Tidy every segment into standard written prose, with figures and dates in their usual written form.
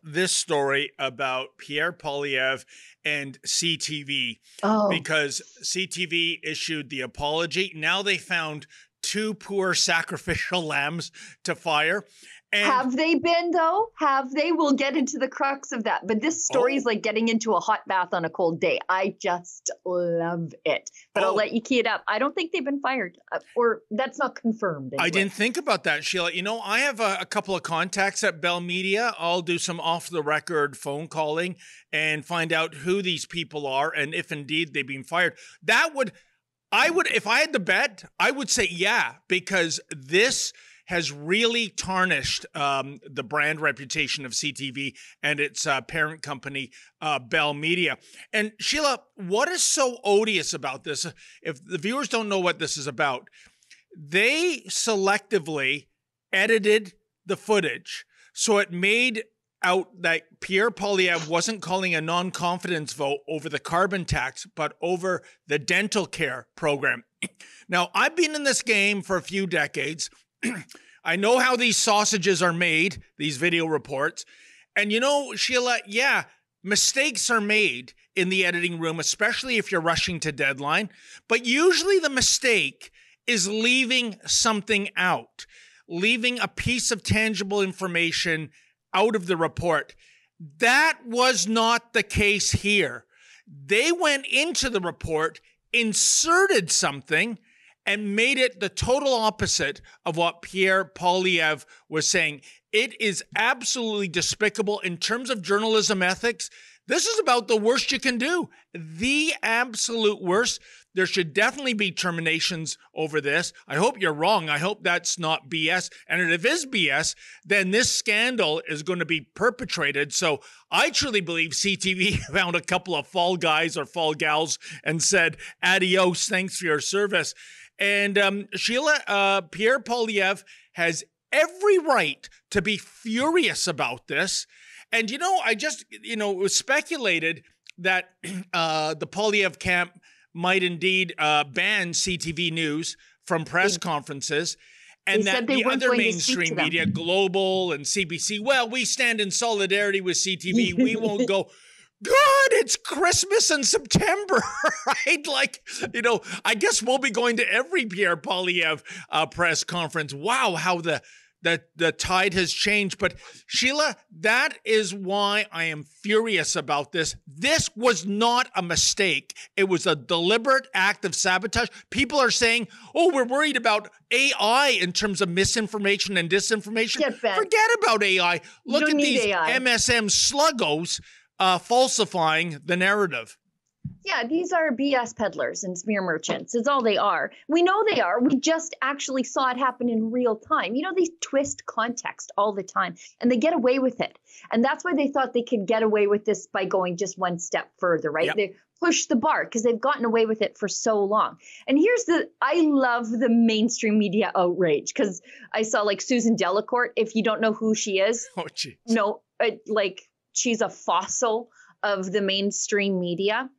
this story about Pierre Poilievre and CTV because CTV issued the apology. Now they found two poor sacrificial lambs to fire. And have they been, though? Have they? We'll get into the crux of that. But this story is like getting into a hot bath on a cold day. I just love it. But I'll let you key it up. I don't think they've been fired, or that's not confirmed. Anyway. I didn't think about that, Sheila. You know, I have a couple of contacts at Bell Media. I'll do some off-the-record phone calling and find out who these people are and if indeed they've been fired. I would, if I had to bet, I would say yeah, because this has really tarnished the brand reputation of CTV and its parent company, Bell Media. And Sheila, what is so odious about this? If the viewers don't know what this is about, they selectively edited the footage. So it made out that Pierre Poilievre wasn't calling a non-confidence vote over the carbon tax, but over the dental care program. Now, I've been in this game for a few decades. I know how these sausages are made, these video reports. And you know, Sheila, yeah, mistakes are made in the editing room, especially if you're rushing to deadline. But usually the mistake is leaving something out, leaving a piece of tangible information out of the report. That was not the case here. They went into the report, inserted something, and made it the total opposite of what Pierre Poilievre was saying. It is absolutely despicable in terms of journalism ethics. This is about the worst you can do. The absolute worst. There should definitely be terminations over this. I hope you're wrong. I hope that's not BS. And if it is BS, then this scandal is going to be perpetrated. So I truly believe CTV found a couple of fall guys or fall gals and said, adios, thanks for your service. And Sheila, Pierre Poilievre has every right to be furious about this. And, you know, it was speculated that the Poilievre camp might indeed ban CTV News from press conferences. And that the other mainstream media, Global and CBC, well, we stand in solidarity with CTV. We won't go. God, it's Christmas in September, right? Like, you know, I guess we'll be going to every Pierre Poilievre press conference. Wow, how the tide has changed. But Sheila, that is why I am furious about this. This was not a mistake. It was a deliberate act of sabotage. People are saying, oh, we're worried about AI in terms of misinformation and disinformation. Forget about AI. Look at these AI. MSM sluggos falsifying the narrative. Yeah, these are BS peddlers and smear merchants. It's all they are. We know they are. We just actually saw it happen in real time. You know, they twist context all the time and they get away with it. And that's why they thought they could get away with this by going just one step further, right? Yep. They push the bar because they've gotten away with it for so long. And I love the mainstream media outrage because I saw like Susan Delacourt, if you don't know who she is. Oh, geez. No, she's a fossil of the mainstream media.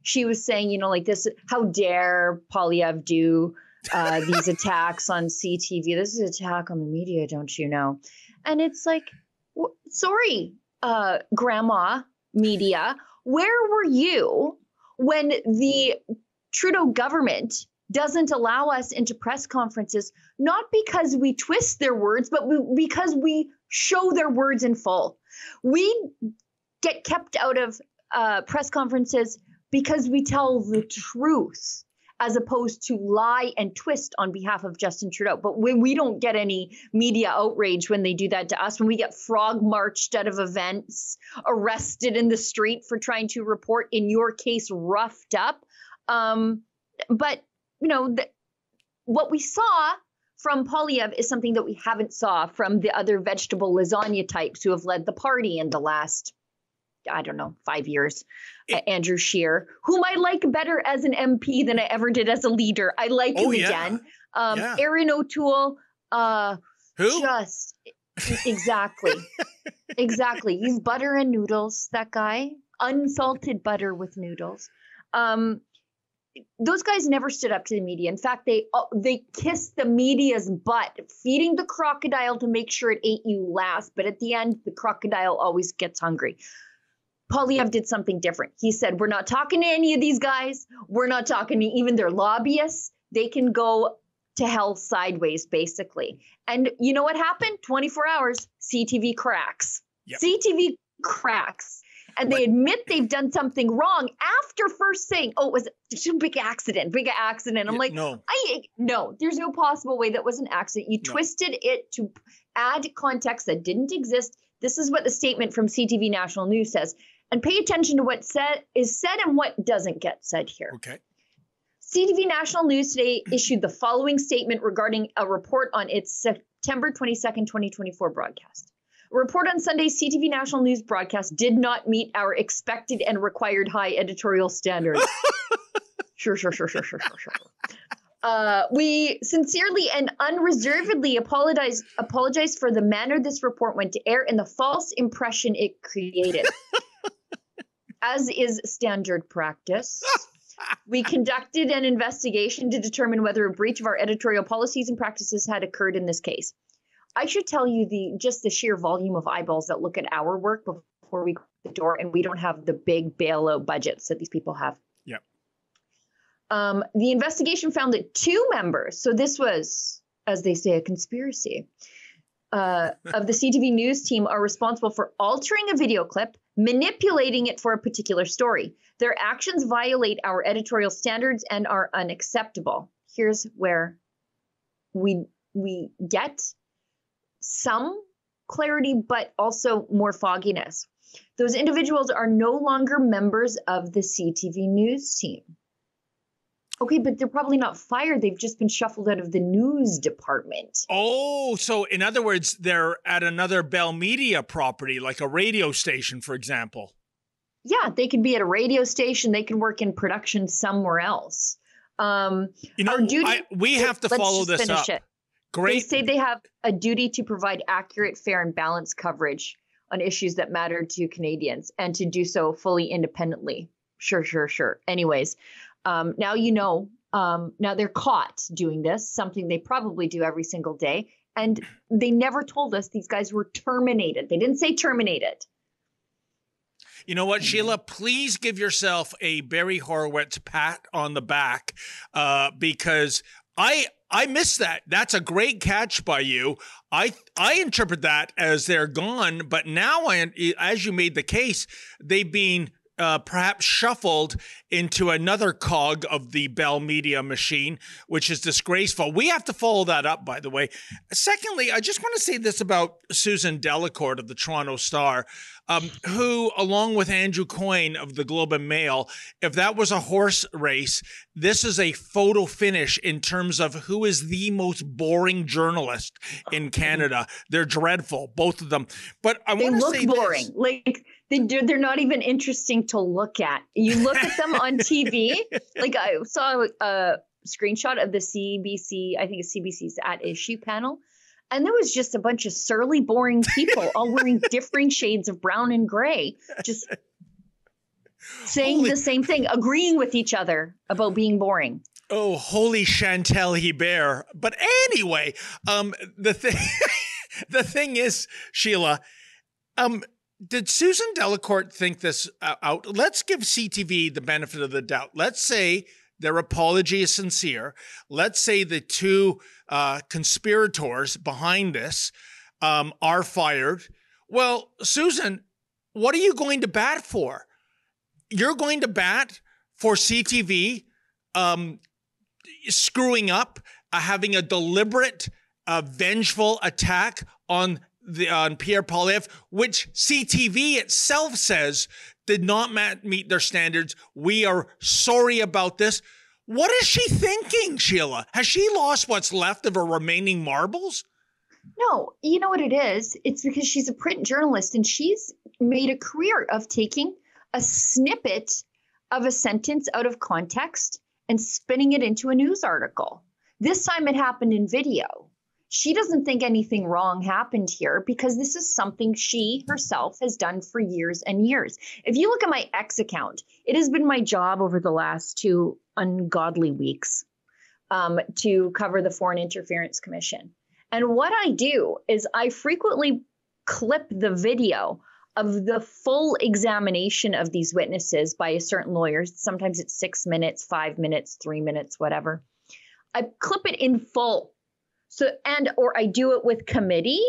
She was saying, you know, like this, how dare Poilievre do these attacks on CTV? This is an attack on the media, don't you know? And it's like, sorry, grandma media, where were you when the Trudeau government doesn't allow us into press conferences, not because we twist their words, but because we show their words in full. We get kept out of press conferences because we tell the truth as opposed to lie and twist on behalf of Justin Trudeau. But we don't get any media outrage when they do that to us, when we get frog marched out of events, arrested in the street for trying to report, in your case, roughed up. But, you know, what we saw from Poilievre is something that we haven't saw from the other vegetable lasagna types who have led the party in the last, I don't know, 5 years. Andrew Scheer, whom I like better as an MP than I ever did as a leader. I like him again. Erin O'Toole. Who? Just exactly. Exactly. He's butter and noodles, that guy. Unsalted butter with noodles. those guys never stood up to the media. In fact, they kissed the media's butt, feeding the crocodile to make sure it ate you last. But at the end, the crocodile always gets hungry. Poilievre did something different. He said, we're not talking to any of these guys. We're not talking to even their lobbyists. They can go to hell sideways, basically. And you know what happened? 24 hours, CTV cracks. Yep. CTV cracks. And they admit they've done something wrong after first saying, oh, it was a big accident. I'm like, no, there's no possible way that was an accident. You twisted it to add context that didn't exist. This is what the statement from CTV National News says. And pay attention to what is said and what doesn't get said here. Okay. CTV National News today issued the following statement regarding a report on its September 22nd, 2024 broadcast. A report on Sunday's CTV National News broadcast did not meet our expected and required high editorial standards. Sure. We sincerely and unreservedly apologize for the manner this report went to air and the false impression it created. As is standard practice, we conducted an investigation to determine whether a breach of our editorial policies and practices had occurred in this case. I should tell you the sheer volume of eyeballs that look at our work before we go to the door, and we don't have the big bailout budgets that these people have. Yeah. The investigation found that 2 members, so this was, as they say, a conspiracy, of the CTV News team are responsible for altering a video clip, manipulating it for a particular story. Their actions violate our editorial standards and are unacceptable. Here's where we get some clarity, but also more fogginess. Those individuals are no longer members of the CTV News team. Okay, but they're probably not fired. They've just been shuffled out of the news department. Oh, so in other words, they're at another Bell Media property, like a radio station, for example. Yeah, they could be at a radio station. They can work in production somewhere else. We have to follow this up. Great. They say they have a duty to provide accurate, fair, and balanced coverage on issues that matter to Canadians and to do so fully independently. Sure. Anyways, now you know. Now they're caught doing this, something they probably do every single day. And they never told us these guys were terminated. They didn't say terminated. You know what, Sheila? Please give yourself a Barry Horowitz pat on the back because I missed that. That's a great catch by you. I interpret that as they're gone, but now as you made the case, they've been perhaps shuffled into another cog of the Bell Media machine, which is disgraceful. We have to follow that up, by the way. Secondly, I just want to say this about Susan Delacourt of the Toronto Star, who, along with Andrew Coyne of the Globe and Mail, if that was a horse race, this is a photo finish in terms of who is the most boring journalist in Canada. They're dreadful, both of them. But I want to say boring. They're not even interesting to look at. You look at them on TV. Like I saw a screenshot of the CBC, I think it's CBC's At Issue panel. And there was just a bunch of surly, boring people all wearing differing shades of brown and gray, just saying the same thing, agreeing with each other about being boring. Oh, holy Chantal Hebert. But anyway, the thing is, Sheila, did Susan Delacourt think this out? Let's give CTV the benefit of the doubt. Let's say their apology is sincere. Let's say the 2 conspirators behind this are fired. Well, Susan, what are you going to bat for? You're going to bat for CTV screwing up, having a deliberate, vengeful attack on Pierre Poilievre, which CTV itself says did not meet their standards. We are sorry about this. What is she thinking, Sheila? Has she lost what's left of her remaining marbles? No, you know what it is? It's because she's a print journalist and she's made a career of taking a snippet of a sentence out of context and spinning it into a news article. This time it happened in video. She doesn't think anything wrong happened here because this is something she herself has done for years and years. If you look at my X account, it has been my job over the last 2 ungodly weeks to cover the Foreign Interference Commission. And what I do is I frequently clip the video of the full examination of these witnesses by a certain lawyer. Sometimes it's 6 minutes, 5 minutes, 3 minutes, whatever. I clip it in full. Or I do it with committee.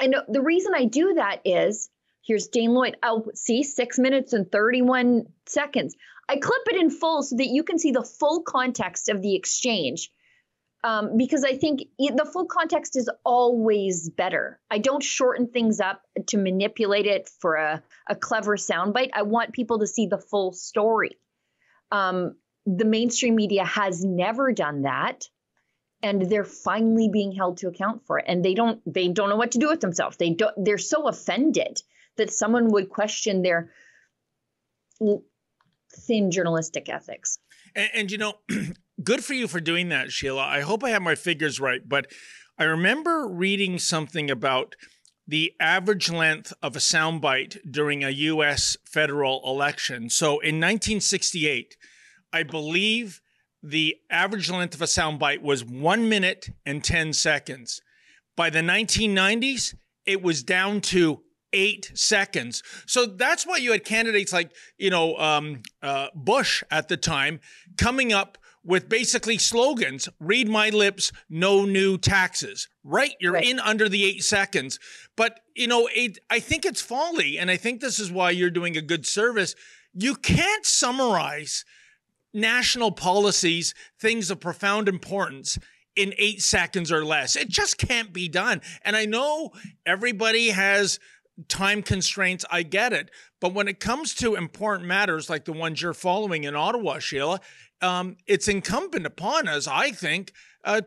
And the reason I do that is, here's Dane Lloyd. I'll see 6 minutes and 31 seconds. I clip it in full so that you can see the full context of the exchange. Because I think the full context is always better. I don't shorten things up to manipulate it for a clever soundbite. I want people to see the full story. The mainstream media has never done that, and they're finally being held to account for it. And they don't know what to do with themselves. They're so offended that someone would question their thin journalistic ethics. And good for you for doing that, Sheila. I hope I have my figures right, but I remember reading something about the average length of a soundbite during a U.S. federal election. So in 1968, I believe the average length of a soundbite was 1 minute and 10 seconds. By the 1990s, it was down to 8 seconds. So that's why you had candidates like, Bush at the time coming up with basically slogans: read my lips, no new taxes, right? You're right in under the 8 seconds. But, I think it's folly. And I think this is why you're doing a good service. You can't summarize national policies, things of profound importance, in 8 seconds or less. It just can't be done. And I know everybody has time constraints. I get it. But when it comes to important matters like the ones you're following in Ottawa, Sheila, it's incumbent upon us, I think,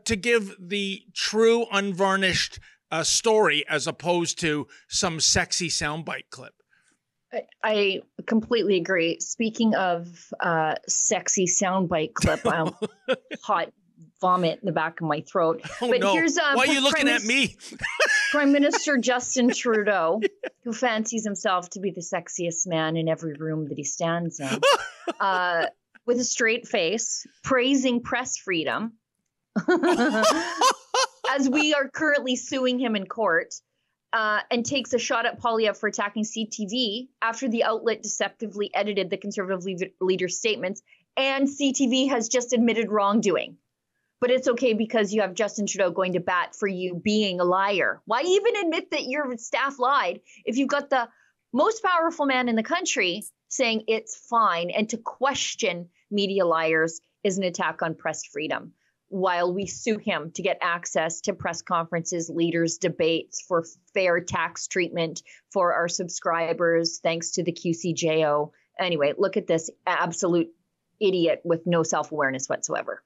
to give the true, unvarnished story as opposed to some sexy soundbite clip. I completely agree. Speaking of sexy soundbite clip, hot vomit in the back of my throat. Oh, but no. Here's why are you looking at me? Prime Minister Justin Trudeau, who fancies himself to be the sexiest man in every room that he stands in, with a straight face, praising press freedom, as we are currently suing him in court, and takes a shot at Poilievre for attacking CTV after the outlet deceptively edited the Conservative leader's statements, and CTV has just admitted wrongdoing. But it's okay because you have Justin Trudeau going to bat for you being a liar. Why even admit that your staff lied if you've got the most powerful man in the country saying it's fine? And to question media liars is an attack on press freedom, while we sue him to get access to press conferences, leaders, debates, for fair tax treatment for our subscribers, thanks to the QCJO. Anyway, look at this absolute idiot with no self-awareness whatsoever.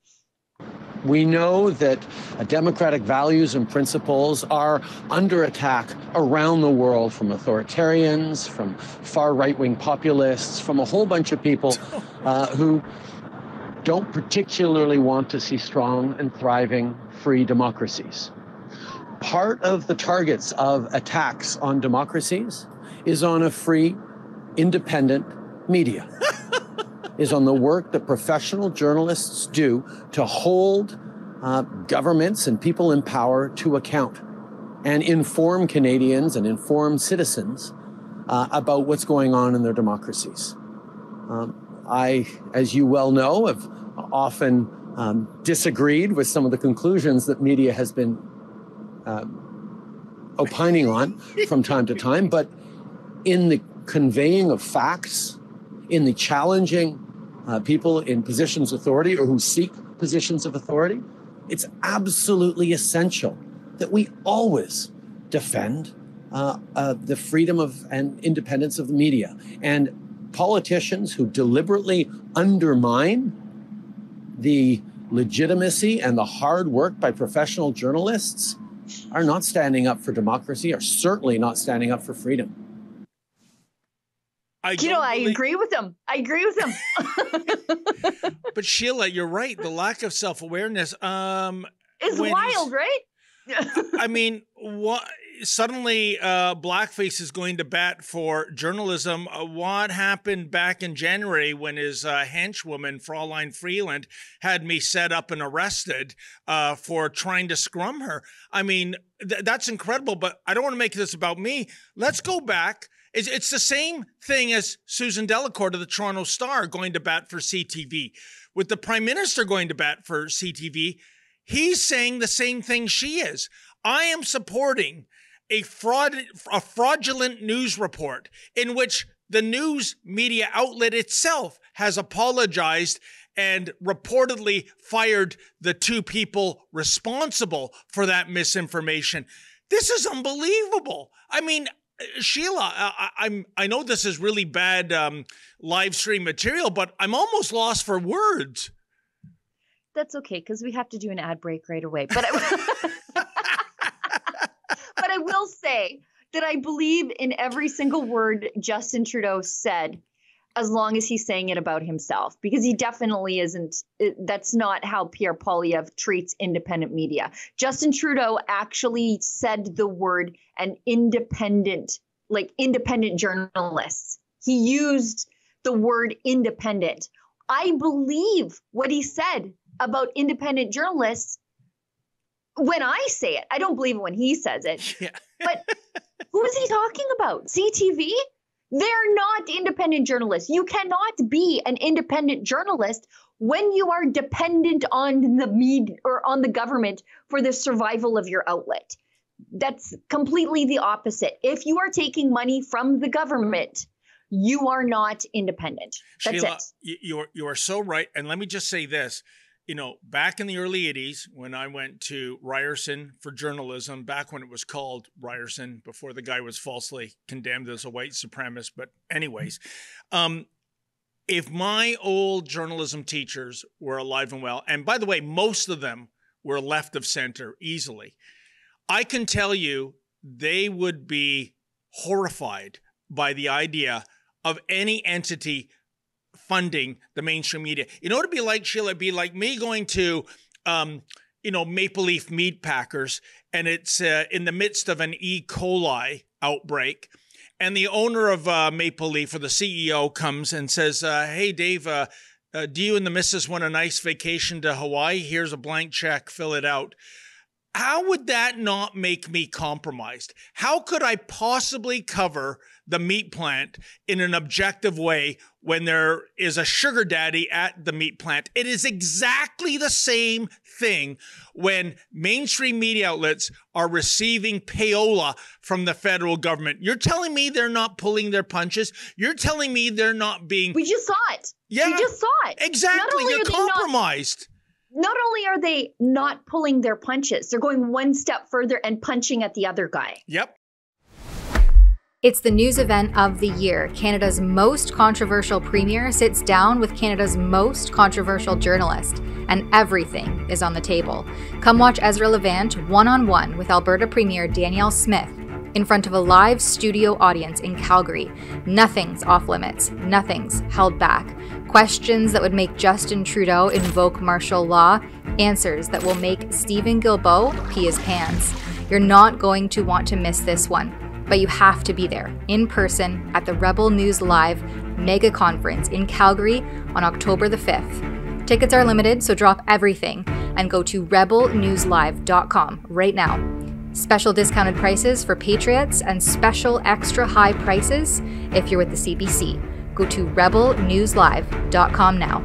We know that democratic values and principles are under attack around the world from authoritarians, from far right-wing populists, from a whole bunch of people who don't particularly want to see strong and thriving free democracies. Part of the targets of attacks on democracies is on a free, independent media. Is on the work that professional journalists do to hold governments and people in power to account and inform Canadians and inform citizens about what's going on in their democracies. I, as you well know, have often disagreed with some of the conclusions that media has been opining on from time to time, but in the conveying of facts, in the challenging people in positions of authority or who seek positions of authority, it's absolutely essential that we always defend the freedom of and independence of the media. And politicians who deliberately undermine the legitimacy and the hard work by professional journalists are not standing up for democracy, are certainly not standing up for freedom. I agree with him. But Sheila, you're right. The lack of self-awareness is wild, right? I mean, what suddenly blackface is going to bat for journalism. What happened back in January when his henchwoman, Fraulein Freeland, had me set up and arrested for trying to scrum her? I mean, that's incredible, but I don't want to make this about me. Let's go back. It's the same thing as Susan Delacourt of the Toronto Star going to bat for CTV. With the Prime Minister going to bat for CTV, he's saying the same thing she is. I am supporting a fraudulent news report in which the news media outlet itself has apologized and reportedly fired the two people responsible for that misinformation. This is unbelievable. I mean, Sheila, I know this is really bad live stream material, but I'm almost lost for words. That's okay, because we have to do an ad break right away. But but I will say that I believe in every single word Justin Trudeau said, as long as he's saying it about himself, because he definitely isn't. That's not how Pierre Poilievre treats independent media. Justin Trudeau actually said the word "an independent," like independent journalists. He used the word independent. I believe what he said about independent journalists when I say it. I don't believe it when he says it. Yeah. But who is he talking about? CTV? They're not independent journalists. You cannot be an independent journalist when you are dependent on the media or on the government for the survival of your outlet. That's completely the opposite. If you are taking money from the government, you are not independent. That's Sheila, it. You are so right. And let me just say this. You know, back in the early 80s, when I went to Ryerson for journalism, back when it was called Ryerson, before the guy was falsely condemned as a white supremacist. But anyways, if my old journalism teachers were alive and well, and by the way, most of them were left of center easily, I can tell you they would be horrified by the idea of any entity funding the mainstream media. You know what it'd be like, Sheila? It'd be like me going to, Maple Leaf Meat Packers, and it's in the midst of an E. coli outbreak. And the owner of Maple Leaf, or the CEO, comes and says, hey, Dave, do you and the missus want a nice vacation to Hawaii? Here's a blank check, fill it out. How would that not make me compromised? How could I possibly cover the meat plant in an objective way when there is a sugar daddy at the meat plant? It is exactly the same thing when mainstream media outlets are receiving payola from the federal government. You're telling me they're not pulling their punches? You're telling me they're not being... We just saw it. Yeah, we just saw it. Exactly. You're compromised. Not only are they not pulling their punches, they're going one step further and punching at the other guy. Yep. It's the news event of the year. Canada's most controversial premier sits down with Canada's most controversial journalist, and everything is on the table. Come watch Ezra Levant one-on-one with Alberta Premier Danielle Smith in front of a live studio audience in Calgary. Nothing's off limits. Nothing's held back. Questions that would make Justin Trudeau invoke martial law. Answers that will make Stephen Guilbeault pee his pants. You're not going to want to miss this one, but you have to be there in person at the Rebel News Live mega conference in Calgary on October the 5th. Tickets are limited, so drop everything and go to rebelnewslive.com right now. Special discounted prices for Patriots and special extra high prices if you're with the CBC. Go to rebelnewslive.com now.